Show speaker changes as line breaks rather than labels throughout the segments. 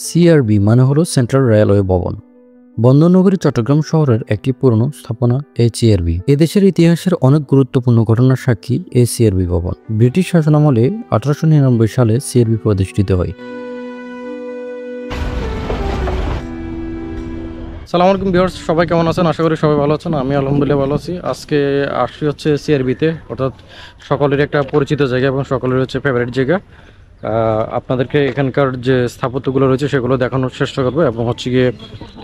CRB মানে হলো central railway ভবন। বন্দরনগরী চট্টগ্রাম শহরের একটি পুরনো স্থাপনা এই সিআরবি। এদেশের ইতিহাসের অনেক গুরুত্বপূর্ণ ঘটনার সাক্ষী এই সিআরবি ভবন। ব্রিটিশ শাসনামলে 1899 সালে সিআরবি প্রতিষ্ঠিত হয়।
সালাম আলাইকুম ভিউয়ার্স, সবাই কেমন আছেন? আশা করি সবাই ভালো আছেন। আমি আলহামদুলিল্লাহ ভালো আছি। আজকে আসছি হচ্ছে সিআরবিতে, অর্থাৎ সকলের একটা পরিচিত জায়গা এবং সকলের হচ্ছে ফেভারিট জায়গা। আপনাদেরকে এখানকার যে স্থাপত্যগুলো রয়েছে সেগুলো দেখানোর চেষ্টা করবো এবং হচ্ছে গিয়ে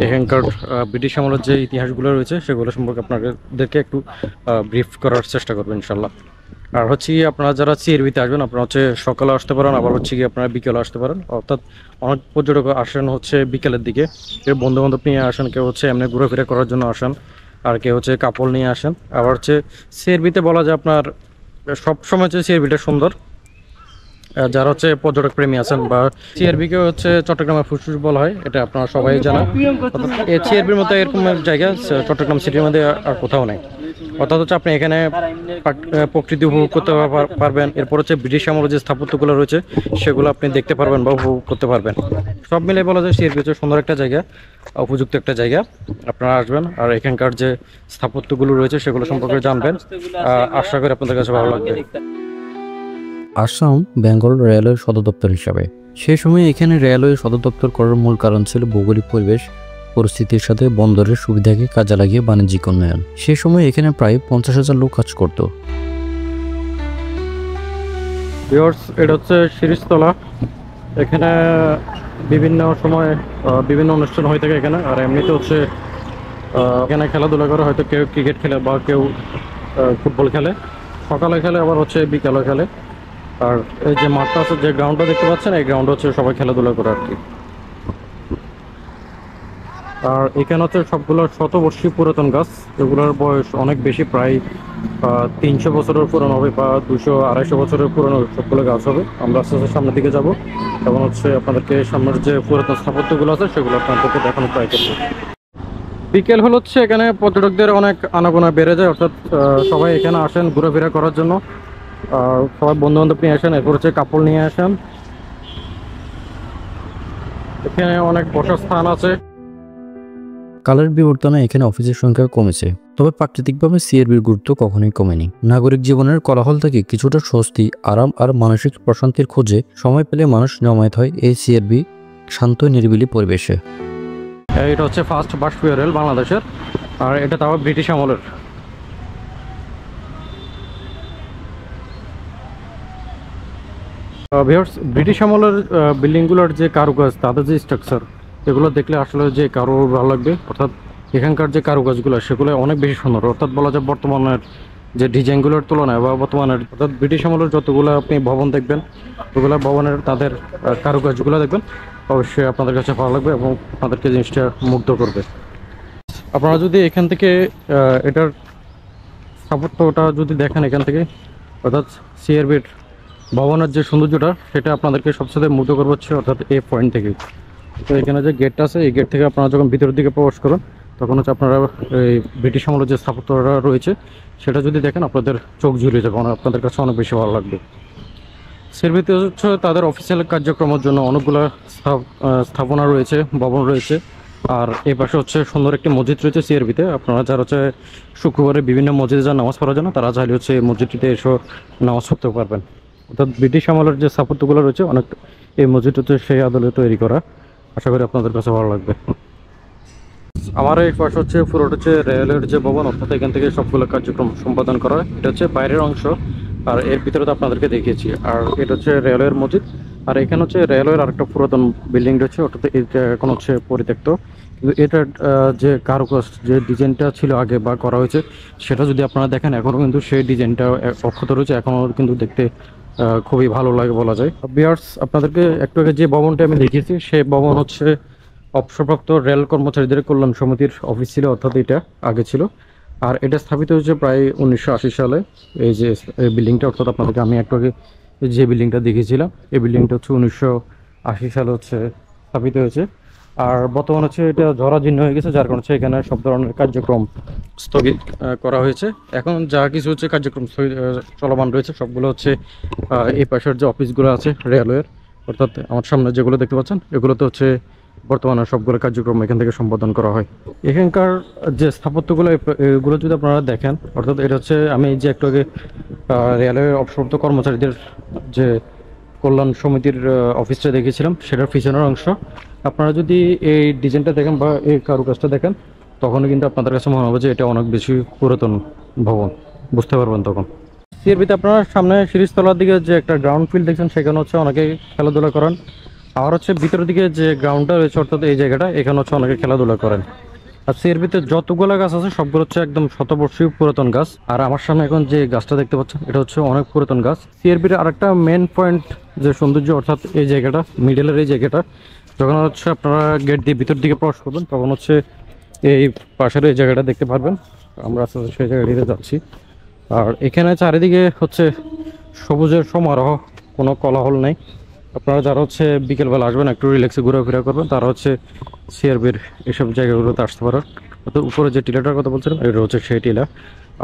এখানকার ব্রিটিশ আমলের যে ইতিহাসগুলো রয়েছে সেগুলো সম্পর্কে আপনাদেরকে একটু ব্রিফ করার চেষ্টা করবো ইনশাল্লাহ। আর হচ্ছে গিয়ে আপনারা যারা সিআরবিতে আসবেন আপনারা হচ্ছে সকালে আসতে পারেন, আবার হচ্ছে গিয়ে আপনারা বিকেলে আসতে পারেন। অর্থাৎ অনেক পর্যটক আসেন হচ্ছে বিকেলের দিকে, কেউ বন্ধু বান্ধব নিয়ে আসেন, কেউ হচ্ছে এমনি ঘোরাফেরা করার জন্য আসেন, আর কেউ হচ্ছে কাপড় নিয়ে আসেন। আবার হচ্ছে সিআরবিতে বলা যায় আপনার সব সময় হচ্ছে সিআরবিটা সুন্দর। যারা হচ্ছে পর্যটক প্রেমী আছেন বা সিআরবিকে হচ্ছে চট্টগ্রামের ফুসফুস বলা হয়, এটা আপনারা সবাই জানেন। সিআরবির মতো এরকম জায়গা চট্টগ্রাম সিটির মধ্যে আর কোথাও নেই। অর্থাৎ হচ্ছে আপনি এখানে প্রকৃতি উপভোগ করতে পারবেন। এরপর হচ্ছে ব্রিটিশ আমলের যে স্থাপত্যগুলো রয়েছে সেগুলো আপনি দেখতে পারবেন বা উপভোগ করতে পারবেন। সব মিলে বলা যায় সিআরবি হচ্ছে সুন্দর একটা জায়গা, উপযুক্ত একটা জায়গা। আপনারা আসবেন আর এখানকার যে স্থাপত্যগুলো রয়েছে সেগুলো সম্পর্কে জানবেন। আশা করি আপনাদের কাছে ভালো লাগবে।
আসাম বেঙ্গল রেলওয়ের সদর দপ্তর হিসাবে সেই সময় এখানে রেলওয়ে সদর দপ্তর করার মূল কারণ ছিল ভৌগোলিক পরিবেশ পরিস্থিতির সাথে বন্দরের সুবিধাকে কাজে লাগিয়ে বাণিজ্যিক উন্নয়ন। সেই সময় এখানে প্রায় 50,000 লোক কাজ করত।
এটা হচ্ছে শিরিষতলা। এখানে বিভিন্ন সময় বিভিন্ন অনুষ্ঠান হয়ে থাকে এখানে। আর এমনিতে হচ্ছে এখানে খেলাধুলা করে, হয়তো কেউ ক্রিকেট খেলে বা কেউ ফুটবল খেলে, সকালে খেলে আবার হচ্ছে বিকালে খেলে। আর এই যে মাঠটা আছে, যে গ্রাউন্ডটা দেখতে পাচ্ছেন, এই গ্রাউন্ড হচ্ছে সবাই খেলাধুলা করে আর কি। আর এখানে হচ্ছে সবগুলো শতবর্ষী পুরাতন গাছ, এগুলোর বয়স অনেক বেশি, প্রায় 300 বছরের পুরনো হবে বা 200-250 বছরের পুরনো সবগুলো গাছ হবে। আমরা আস্তে আস্তে সামনের দিকে যাব এবং হচ্ছে আপনাদেরকে সামনের যে পুরাতন স্থাপত্যগুলো আছে সেগুলো আপনাদেরকে দেখানোর ট্রাই করবো। বিকেল হল হচ্ছে এখানে পর্যটকদের অনেক আনাগোনা বেড়ে যায়, অর্থাৎ সবাই এখানে আসেন ঘোরাফেরা করার জন্য। সবাই বন্ধু বান্ধব নিয়ে আসেন, এরপর হচ্ছে কাপড় নিয়ে আসেন। এখানে অনেক বসার স্থান আছে।
কালের বিবর্তনে এখানে অফিসের সংখ্যা কমেছে, তবে প্রাকৃতিকভাবে সিআরবির গুরুত্ব কখনোই কমেনি। নাগরিক জীবনের কোলাহল থেকে কিছুটা স্বস্তি, আরাম আর মানসিক প্রশান্তির খোঁজে সময় পেলে মানুষ জমায়েত হয় এই সিআরবি শান্ত নিরিবিলি পরিবেশে।
এটা হচ্ছে ফার্স্ট বাষ্পীয় রেল বাংলাদেশের, আর এটা তাও ব্রিটিশ আমলের। ব্রিটিশ আমলের বিল্ডিংগুলোর যে কারুকাজ, তাদের যে স্ট্রাকচার, এগুলো দেখলে আসলে যে কারো ভালো লাগবে। অর্থাৎ এখানকার যে কারুকাজগুলো সেগুলো অনেক বেশি সুন্দর। অর্থাৎ বলা যায় বর্তমানের যে ডিজাইনগুলোর তুলনায় বা বর্তমানের অর্থাৎ ব্রিটিশ আমলের যতগুলো আপনি ভবন দেখবেন, ওগুলো ভবনের তাদের কারুকাজগুলো দেখবেন, অবশ্যই আপনাদের কাছে ভালো লাগবে এবং আপনাদেরকে জিনিসটা মুগ্ধ করবে। আপনারা যদি এখান থেকে এটার স্থাপত্যটা যদি দেখেন এখান থেকে, অর্থাৎ সিআরবির ভবনের যে সৌন্দর্যটা, সেটা আপনাদেরকে সবচেয়ে মুগ্ধ করবে হচ্ছে অর্থাৎ এই পয়েন্ট থেকে। তো এখানে যে গেটটা আছে, এই গেট থেকে আপনারা যখন ভিতরের দিকে প্রবেশ করেন তখন হচ্ছে আপনারা এই ব্রিটিশ আমলের যে স্থাপত্যটা রয়েছে সেটা যদি দেখেন আপনাদের চোখ ঝুলিয়ে যাবে, আপনাদের কাছে অনেক বেশি ভালো লাগবে। সিআরবিতে হচ্ছে তাদের অফিসিয়াল কার্যক্রমের জন্য অনেকগুলো স্থাপনা রয়েছে, ভবন রয়েছে। আর এই পাশে হচ্ছে সুন্দর একটি মসজিদ রয়েছে সিআরবিতে। আপনারা যারা হচ্ছে শুক্রবারে বিভিন্ন মসজিদে যান নামাজ পড়ার জন্য, তারা চাইলে হচ্ছে এই মসজিদটিতে এসে নামাজ পড়তে পারবেন। অর্থাৎ ব্রিটিশ আমলের যে স্থাপত্যগুলো রয়েছে অনেক, এই মসজিদ হচ্ছে সেই আদলে তৈরি করা। আশা করি আপনাদের কাছে ভালো লাগবে। আমার এই পাশে হচ্ছে পুরোটা হচ্ছে রেলের যে ভবন, অর্থাৎ এখান থেকে সবগুলো কার্যক্রম সম্পাদন করা। এটা হচ্ছে বাইরের অংশ, আর এর ভিতরে তো আপনাদেরকে দেখিয়েছি। আর এটা হচ্ছে রেলওয়ের মসজিদ। আর এখানে হচ্ছে রেলওয়ের আরেকটা পুরাতন বিল্ডিং রয়েছে, অর্থাৎ এটা এখন হচ্ছে পরিত্যক্ত। কিন্তু এটার যে কারুকাজ, যে ডিজাইনটা ছিল আগে বা করা হয়েছে, সেটা যদি আপনারা দেখেন এখনও কিন্তু সেই ডিজাইনটা অক্ষত রয়েছে, এখনও কিন্তু দেখতে খুবই ভালো লাগে বলা যায়। ভিউয়ার্স, আপনাদেরকে একটু আগে যে ভবনটা আমি দেখিয়েছি সেই ভবন হচ্ছে অবসরপ্রাপ্ত রেল কর্মচারীদের কল্যাণ সমিতির অফিস ছিল, অর্থাৎ এটা আগে ছিল। আর এটা স্থাপিত হয়েছে প্রায় 1980 সালে। এই যে বিল্ডিংটা, অর্থাৎ আপনাদেরকে আমি একটু আগে যে বিল্ডিংটা দেখিয়েছিলাম, এই বিল্ডিংটা হচ্ছে 1980 সালে হচ্ছে স্থাপিত হয়েছে। আর বর্তমানে হচ্ছে এটা জরাজীর্ণ হয়ে গেছে, যার কারণে এখানে সব ধরনের কার্যক্রম স্থগিত করা হয়েছে। এখন যা কিছু হচ্ছে কার্যক্রম চলমান রয়েছে সবগুলো হচ্ছে এই পাশের যে অফিসগুলো আছে রেলওয়ের, অর্থাৎ আমার সামনে যেগুলো দেখতে পাচ্ছেন এগুলোতে হচ্ছে বর্তমানে সবগুলো কার্যক্রম এখান থেকে সম্পাদন করা হয়। এখানকার যে স্থাপত্যগুলো এগুলো যদি আপনারা দেখেন, অর্থাৎ এটা হচ্ছে আমি যে একটু আগে রেলওয়ে অবসরপ্রাপ্ত কর্মচারীদের যে কল্যাণ সমিতির অফিসটা দেখেছিলাম সেটার পিছনের অংশ। আপনারা যদি এই ডিজাইনটা দেখেন বা এই কারুকাজটা দেখেন তখন কিন্তু আপনাদের কাছে মনে হবে যে এটা অনেক বেশি পুরাতন ভবন, বুঝতে পারবেন তখন। সিআরবিতে আপনারা সামনে সিরিজতলার দিকে যে একটা গ্রাউন্ড ফিল্ড দেখছেন সেখানে হচ্ছে অনেকে খেলাধুলা করেন, আর হচ্ছে ভিতরের দিকে যে গ্রাউন্ডটা রয়েছে অর্থাৎ এই জায়গাটা এখানে হচ্ছে অনেকে খেলাধুলা করেন। আর সিআরবিতে যতগুলো গাছ আছে সবগুলো হচ্ছে একদম শতবর্ষী পুরাতন গাছ। আর আমার সামনে এখন যে গাছটা দেখতে পাচ্ছেন এটা হচ্ছে অনেক পুরাতন গাছ। সিআরবির আরেকটা মেন পয়েন্ট যে সৌন্দর্য অর্থাৎ এই জায়গাটা, মিডলের এই জায়গাটা, যখন হচ্ছে আপনারা গেট দিয়ে ভিতর দিকে প্রবেশ করবেন তখন হচ্ছে এই পাশের এই জায়গাটা দেখতে পারবেন। আমরা আস্তে আস্তে সেই জায়গাটিতে যাচ্ছি। আর এখানে চারিদিকে হচ্ছে সবুজের সমারোহ, কোনো কোলাহল নেই। আপনারা যারা হচ্ছে বিকেলবেলা আসবেন একটু রিল্যাক্সে ঘোরাফেরা করবেন তারা হচ্ছে সিআরবির এসব জায়গাগুলোতে আসতে পারেন। অর্থাৎ উপরে যে টিলাটার কথা বলছিলাম এটা হচ্ছে সেই টিলা।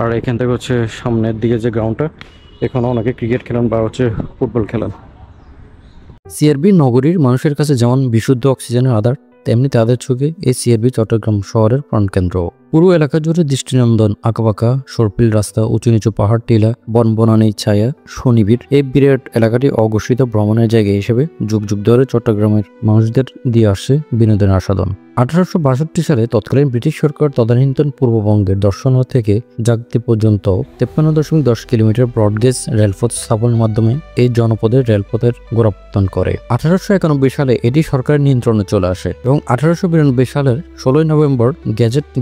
আর এখান থেকে হচ্ছে সামনের দিকে যে গ্রাউন্ডটা এখানে অনেকে ক্রিকেট খেলেন বা হচ্ছে ফুটবল খেলেন।
সিআরবি নগরীর মানুষের কাছে যেমন বিশুদ্ধ অক্সিজেনের আধার, তেমনি তাদের চোখে এই সিআরবি চট্টগ্রাম শহরের প্রাণকেন্দ্র। পুরো এলাকা জুড়ে দৃষ্টিনন্দন আঁকাবাঁকা সর্পিল রাস্তা, উঁচু নিচু পাহাড় টিলা, বনবনানী ছায়া, সুনিবিড় এই বিরাট এলাকাটি অঘোষিত ভ্রমণের জায়গা হিসেবে যুগ যুগ ধরে চট্টগ্রামের মানুষদের দিয়ে আসছে বিনোদনের আস্বাদন। 1862 সালে তৎকালীন ব্রিটিশ সরকার তদানীন্তন পূর্ববঙ্গের দর্শনা থেকে জাগতি পর্যন্ত 53.10 কিলোমিটার ব্রডগেজ রেলপথ স্থাপনের মাধ্যমে এই জনপদের রেলপথের গোড়াপত্তন করে। 1891 সালে এটি সরকারের নিয়ন্ত্রণে চলে আসে এবং 1892 সালের 16 নভেম্বর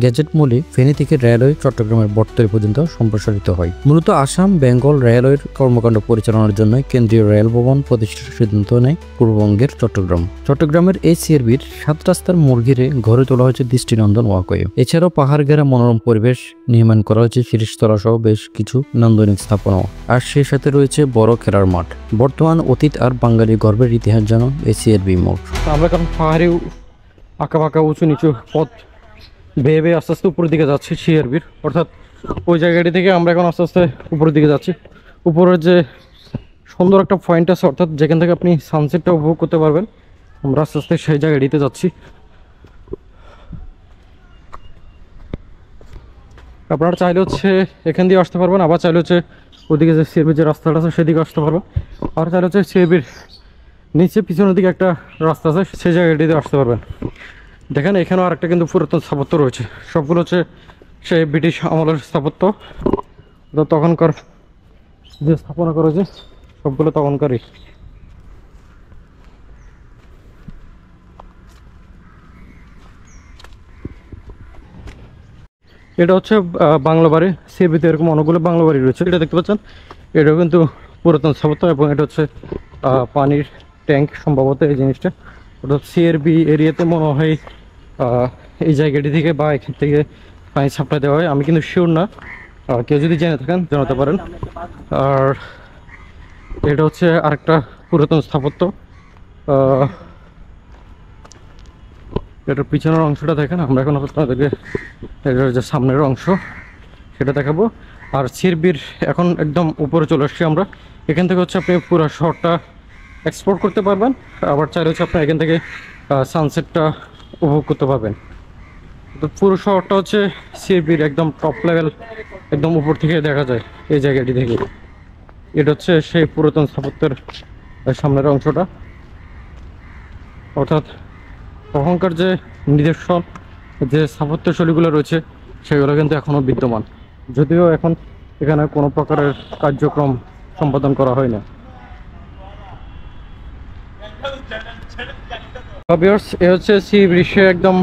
গেজেট মূলে ফেনী থেকে রেলওয়ে চট্টগ্রামের বটতলী পর্যন্ত সম্প্রসারিত হয়। মূলত আসাম বেঙ্গল রেলওয়ের কর্মকাণ্ড পরিচালনার জন্য কেন্দ্রীয় রেল ভবন প্রতিষ্ঠার সিদ্ধান্ত নেয় পূর্ববঙ্গের চট্টগ্রামের এই সিআরবির 7 রাস্তার মোড় ঘিরে গড়ে তোলা হয়েছে দৃষ্টিনন্দন ওয়াকওয়ে। এছাড়াও পাহাড় ঘেরা মনোরম পরিবেশ নির্মাণ করা হয়েছে শিরিষতলা সহ বেশ কিছু নান্দনিক স্থাপনা, আর সেই সাথে রয়েছে বড় খেলার মাঠ। বর্তমান, অতীত আর বাঙালি গর্বের ইতিহাস জানো এই সিআরবি মোড়।
আমরা কারণ পাহাড়ি আঁকাবাঁকা উঁচু নিচু পথ বেয়ে বেয়ে আস্তে আস্তে উপরের দিকে যাচ্ছি সিআরবির, অর্থাৎ ওই জায়গাটি থেকে আমরা এখন আস্তে আস্তে উপরের দিকে যাচ্ছি। উপরের যে সুন্দর একটা পয়েন্ট আছে অর্থাৎ যেখান থেকে আপনি সানসেটটা উপভোগ করতে পারবেন, আমরা আস্তে আস্তে সেই জায়গাটিতে যাচ্ছি। আপনারা চাইলে হচ্ছে এখান দিয়ে আসতে পারবেন, আবার চাইলে হচ্ছে ওদিকে যে সিআরবির যে রাস্তাটা আছে সেদিকে আসতে পারবেন, আর চাইলে হচ্ছে সিআরবির নিচে পিছনের দিকে একটা রাস্তা আছে সেই জায়গাটিতে আসতে পারবেন। দেখেন এখানেও আরেকটা কিন্তু পুরাতন স্থাপত্য রয়েছে, সবগুলো হচ্ছে সেই ব্রিটিশ আমলের স্থাপত্য। তখনকার যে স্থাপনা করেছে সবগুলো তখনকারই। এটা হচ্ছে বাংলা বাড়ি। সিআরবিতে এরকম অনেকগুলো বাংলা বাড়ি রয়েছে। এটা দেখতে পাচ্ছেন এটাও কিন্তু পুরাতন স্থাপত্য এবং এটা হচ্ছে পানির ট্যাঙ্ক সম্ভবত এই জিনিসটা। অর্থাৎ সিআরবি এরিয়াতে মনে হয় এই জায়গাটি থেকে বা এখান থেকে পানি সাপ্লাই দেওয়া হয়, আমি কিন্তু শিওর না, কেউ যদি জেনে থাকেন জানাতে পারেন। আর এটা হচ্ছে আরেকটা পুরাতন স্থাপত্য। এটার পিছনের অংশটা দেখেন, আমরা এখন আপনাদেরকে এটার যে সামনের অংশ সেটা দেখাবো। আর সিআরবির এখন একদম উপরে চলে আসছি আমরা। এখান থেকে হচ্ছে আপনি পুরো শহরটা এক্সপ্লোর করতে পারবেন, আবার চাইলে হচ্ছে আপনি এখান থেকে সানসেটটা উপভোগ করতে পারবেন। তো পুরো শহরটা হচ্ছে সিআরবির একদম টপ লেভেল, একদম উপর থেকে দেখা যায় এই জায়গাটি থেকে। এটা হচ্ছে সেই পুরাতন স্থাপত্যের সামনের অংশটা, অর্থাৎ তখনকার যে নিদর্শন যে স্থাপত্যশৈলীগুলো রয়েছে সেগুলো কিন্তু এখনও বিদ্যমান, যদিও এখন এখানে কোনো প্রকারের কার্যক্রম সম্পাদন করা হয় না। এ হচ্ছে সিআরবির একদম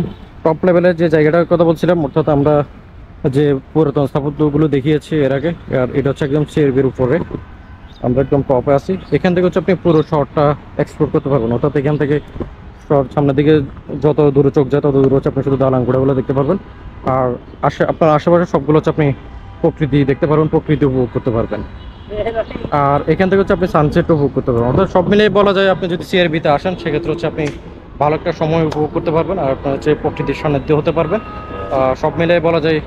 টপ লেভেলের যে জায়গাটার কথা বলছিলাম, অর্থাৎ আমরা যে পুরাতন স্থাপত্যগুলো দেখিয়েছি এর আগে, আর এটা হচ্ছে একদম সিআরবির উপরে, আমরা একদম টপে আছি। এখান থেকে হচ্ছে আপনি পুরো শহরটা এক্সপ্লোর করতে পারবেন, অর্থাৎ এখান থেকে শহর সামনের দিকে যত দূরে চোখ যায় তত দূরে হচ্ছে আপনি শুধু দালানগুড়াগুলো দেখতে পারবেন। আর আপনার আশেপাশে সবগুলো হচ্ছে আপনি প্রকৃতি দেখতে পারবেন, প্রকৃতি উপভোগ করতে পারবেন। আর এখান থেকে হচ্ছে আপনি সানসেট উপভোগ করতে পারবেন। অর্থাৎ সব মিলিয়ে বলা যায় আপনি যদি সিআরবিতে আসেন সেক্ষেত্রে হচ্ছে আপনি ভালো একটা সময় উপভোগ করতে পারবেন, আর আপনার হচ্ছে প্রকৃতির সান্নিধ্য হতে পারবেন। সব মিলিয়ে বলা যায়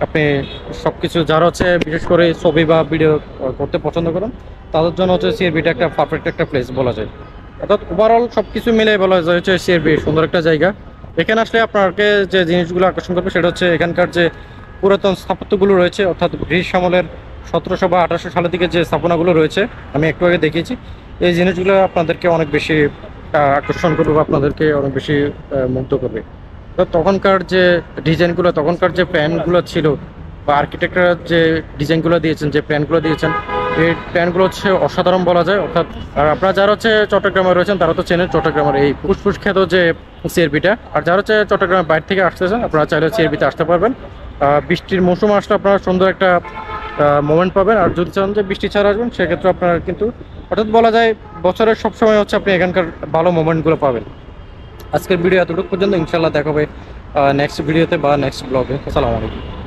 আপনি সব কিছু, যারা হচ্ছে বিশেষ করে ছবি বা ভিডিও করতে পছন্দ করেন তাদের জন্য হচ্ছে সিআরবিটা একটা পারফেক্ট একটা প্লেস বলা যায়। অর্থাৎ ওভারঅল সব কিছু মিলে বলা যায় হচ্ছে সিআরবি সুন্দর একটা জায়গা। এখানে আসলে আপনাকে যে জিনিসগুলো আকর্ষণ করবে সেটা হচ্ছে এখানকার যে পুরাতন স্থাপত্যগুলো রয়েছে, অর্থাৎ ব্রিটিশ আমলের 1700 বা 1800 সালের দিকে যে স্থাপনাগুলো রয়েছে আমি একটু আগে দেখিয়েছি, এই জিনিসগুলো আপনাদেরকে অনেক বেশি আকর্ষণ করবে বা আপনাদেরকে অনেক বেশি মুগ্ধ করবে। তো তখনকার যে ডিজাইনগুলো, তখনকার যে প্ল্যানগুলো ছিল বা আর্কিটেক্টরা যে ডিজাইনগুলো দিয়েছেন, যে প্ল্যানগুলো দিয়েছেন, এই প্ল্যানগুলো হচ্ছে অসাধারণ বলা যায়। অর্থাৎ আর আপনারা যারা হচ্ছে চট্টগ্রামে রয়েছেন তারা তো চেনেন চট্টগ্রামের এই ফুসফুস খ্যাত যে সিআরবিটা। আর যারা হচ্ছে চট্টগ্রামের বাইরে থেকে আসতেছেন আপনারা চাইলে সিআরবিতে আসতে পারবেন। বৃষ্টির মৌসুম আসলে আপনারা সুন্দর একটা মোমেন্ট পাবেন। আর যদি চান যে বৃষ্টি ছাড়া আসবেন সেক্ষেত্রে আপনারা কিন্তু অর্থাৎ বলা যায় বছরের সবসময় হচ্ছে আপনি এখানকার ভালো মোমেন্টগুলো পাবেন। আজকের ভিডিও এতটুকু পর্যন্ত, ইনশাল্লাহ দেখা হবে নেক্সট ভিডিওতে বা নেক্সট ব্লগে। আসসালামু আলাইকুম।